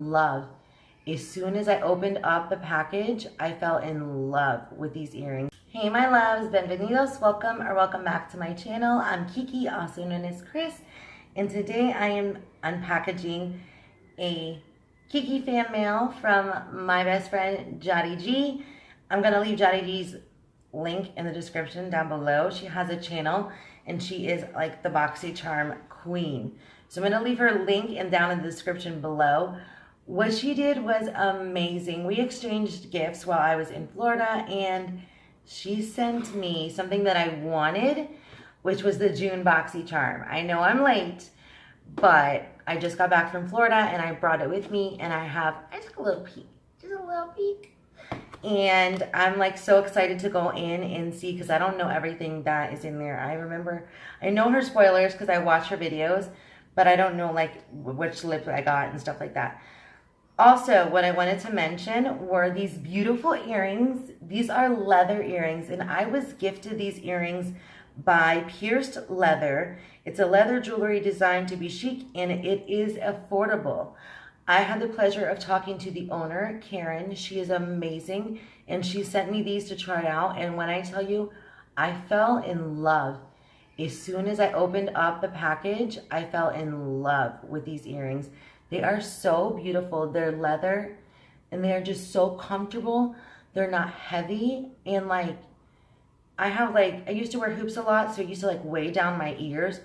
love. As soon as I opened up the package, I fell in love with these earrings. Hey my loves, bienvenidos, welcome or welcome back to my channel. I'm Kiki, also known as Chris, and today I am unpackaging a Kiki fan mail from my best friend Yari G. I'm gonna leave Yari G's link in the description down below. She has a channel and she is like the Boxycharm queen. So I'm gonna leave her link and down in the description below. What she did was amazing. We exchanged gifts while I was in Florida, and she sent me something that I wanted, which was the Jun Boxycharm. I know I'm late, but I just got back from Florida and I brought it with me, and I took a little peek, just a little peek. And I'm like so excited to go in and see, because I don't know everything that is in there. I know her spoilers because I watch her videos, but I don't know like which lip I got and stuff like that. Also, what I wanted to mention were these beautiful earrings. These are leather earrings, and I was gifted these earrings by Pierced Leather. It's a leather jewelry designed to be chic, and it is affordable. I had the pleasure of talking to the owner, Karen. She is amazing, and she sent me these to try out, and when I tell you, I fell in love. As soon as I opened up the package, I fell in love with these earrings. They are so beautiful. They're leather and they're just so comfortable. They're not heavy, and like I used to wear hoops a lot, so it used to like weigh down my ears.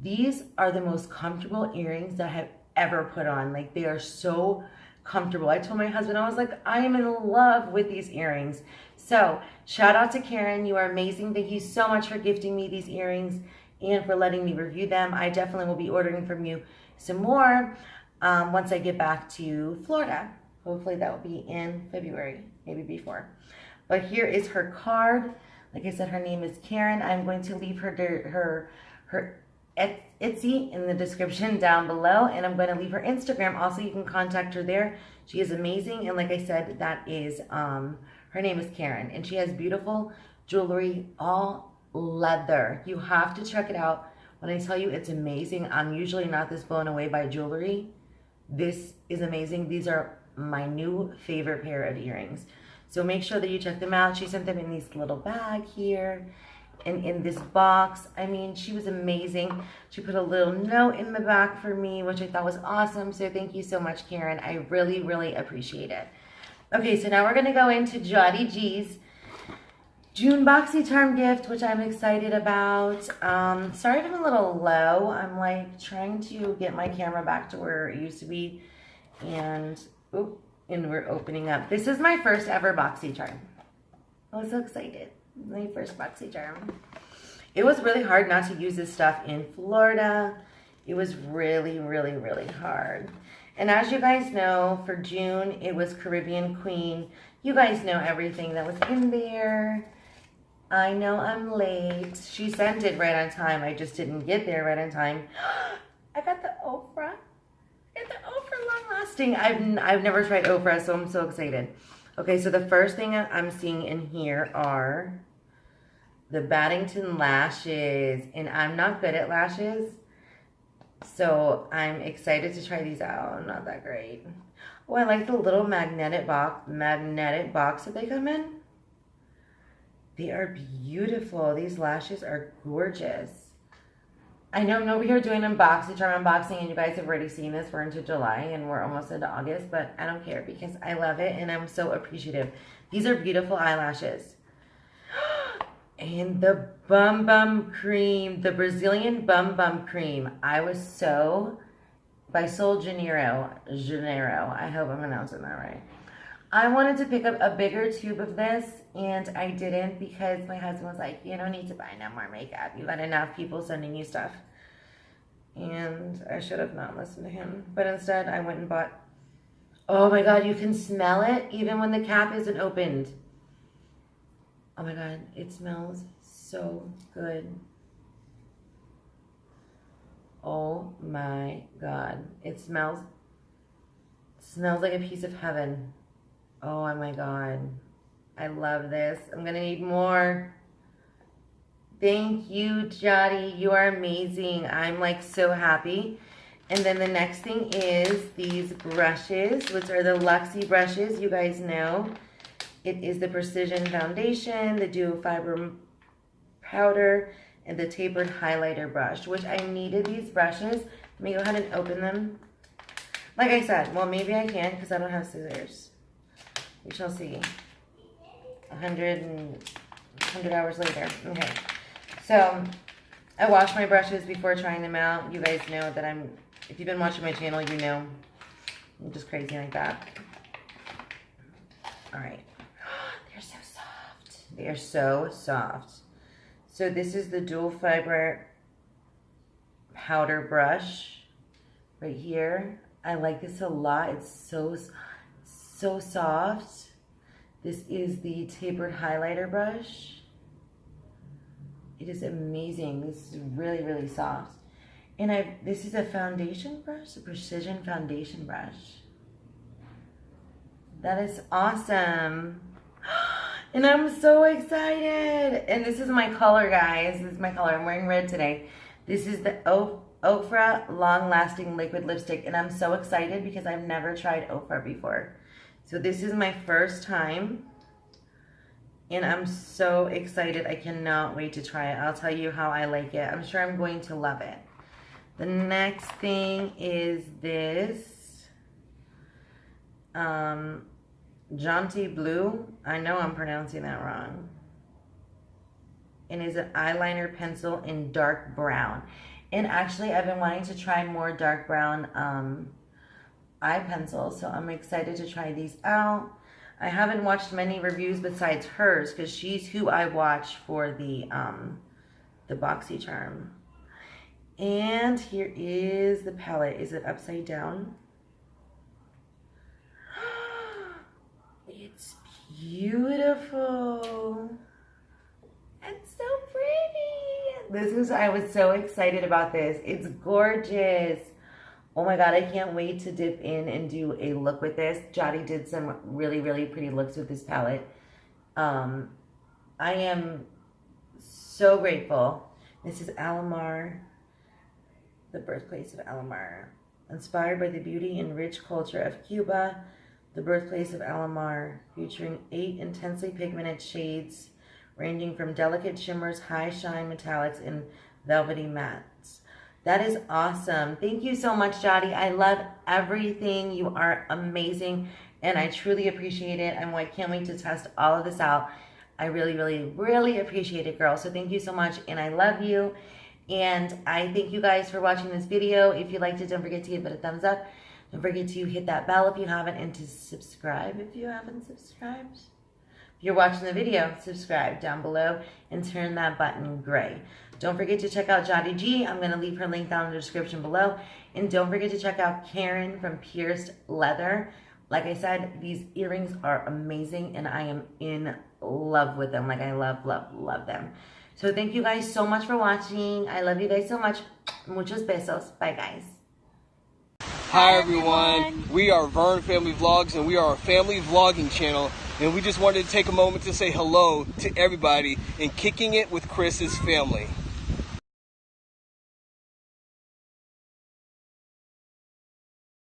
These are the most comfortable earrings that I have ever put on. Like, they are so comfortable. I told my husband, I was like, I am in love with these earrings. So shout out to Karen. You are amazing. Thank you so much for gifting me these earrings and for letting me review them. I definitely will be ordering from you some more once I get back to Florida. Hopefully that will be in February, maybe before. But here is her card. Like I said, her name is Karen. I'm going to leave her Etsy in the description down below, and I'm going to leave her Instagram. Also, you can contact her there. She is amazing, and like I said, that is her name is Karen, and she has beautiful jewelry, all leather. You have to check it out. When I tell you it's amazing, I'm usually not this blown away by jewelry. This is amazing. These are my new favorite pair of earrings. So make sure that you check them out. She sent them in this little bag here and in this box. I mean, she was amazing. She put a little note in the back for me, which I thought was awesome. So thank you so much, Karen. I really, really appreciate it. Okay, so now we're going to go into Yari G's Jun Boxycharm gift, which I'm excited about. Sorry if I'm a little low. I'm like trying to get my camera back to where it used to be. And we're opening up. This is my first ever Boxycharm. I was so excited. My first Boxycharm. It was really hard not to use this stuff in Florida. It was really, really, really hard. And as you guys know, for June, it was Caribbean Queen. You guys know everything that was in there. I know I'm late. She sent it right on time. I just didn't get there right on time. I got the Oprah. I got the Oprah long lasting. I've never tried Oprah, so I'm so excited. Okay, so the first thing I'm seeing in here are the Baddington lashes, and I'm not good at lashes, so I'm excited to try these out. I'm not that great. Oh, I like the little magnetic box that they come in. They are beautiful. These lashes are gorgeous. I know I'm over here doing Boxycharm unboxing, and you guys have already seen this. We're into July and we're almost into August, but I don't care because I love it and I'm so appreciative. These are beautiful eyelashes. And the Bum Bum Cream, the Brazilian Bum Bum Cream. I was so, by Sol Janeiro. I hope I'm pronouncing that right. I wanted to pick up a bigger tube of this, and I didn't because my husband was like, you don't need to buy no more makeup. You got enough people sending you stuff. And I should have not listened to him. But instead, I went and bought, oh my God, you can smell it even when the cap isn't opened. Oh my God, it smells so good. Oh my God, it smells like a piece of heaven. Oh my God, I love this. I'm gonna need more. Thank you, Jody. You are amazing. I'm like so happy And then the next thing is these brushes, which are the Luxie brushes. You guys know it is the Precision Foundation, the Duo Fiber Powder, and the Tapered Highlighter Brush, which I needed these brushes. Let me go ahead and open them. Like I said, well, maybe I can because I don't have scissors. We shall see. 100 hours later. Okay. So, I wash my brushes before trying them out. You guys know that if you've been watching my channel, you know I'm just crazy like that. Alright. They're so soft. They are so soft. So this is the Dual Fiber Powder Brush right here. I like this a lot. It's so soft. This is the Tapered Highlighter Brush. It is amazing. This is really, really soft. And this is a foundation brush, a Precision Foundation Brush. That is awesome. And I'm so excited. And this is my color, guys. This is my color. I'm wearing red today. This is the Oprah Long Lasting Liquid Lipstick. And I'm so excited because I've never tried Oprah before. So this is my first time. And I'm so excited. I cannot wait to try it. I'll tell you how I like it. I'm sure I'm going to love it. The next thing is this Jaunty Blue. I know I'm pronouncing that wrong. And is an eyeliner pencil in dark brown. And actually, I've been wanting to try more dark brown eye pencils. So I'm excited to try these out. I haven't watched many reviews besides hers because she's who I watch for the Boxycharm. And here is the palette. Is it upside down? It's beautiful. It's so pretty. I was so excited about this. It's gorgeous. Oh my God, I can't wait to dip in and do a look with this. Jody did some really, really pretty looks with this palette. I am so grateful. This is Alamar, the birthplace of Alamar. Inspired by the beauty and rich culture of Cuba, the birthplace of Alamar, featuring 8 intensely pigmented shades, ranging from delicate shimmers, high shine metallics, and velvety mattes. That is awesome. Thank you so much, Jody. I love everything. You are amazing, and I truly appreciate it. I can't wait to test all of this out. I really, really, really appreciate it, girl. So thank you so much, and I love you. And I thank you guys for watching this video. If you liked it, don't forget to give it a thumbs up. Don't forget to hit that bell if you haven't, and to subscribe if you haven't subscribed. If you're watching the video, subscribe down below and turn that button gray. Don't forget to check out Yari G. I'm going to leave her link down in the description below. And don't forget to check out Karen from Pierced Leather. Like I said, these earrings are amazing, and I am in love with them. Like, I love, love, love them. So thank you guys so much for watching. I love you guys so much. Muchos besos. Bye, guys. Hi, everyone. We are Vern Family Vlogs, and we are a family vlogging channel. And we just wanted to take a moment to say hello to everybody in Kicking It with Chris's family.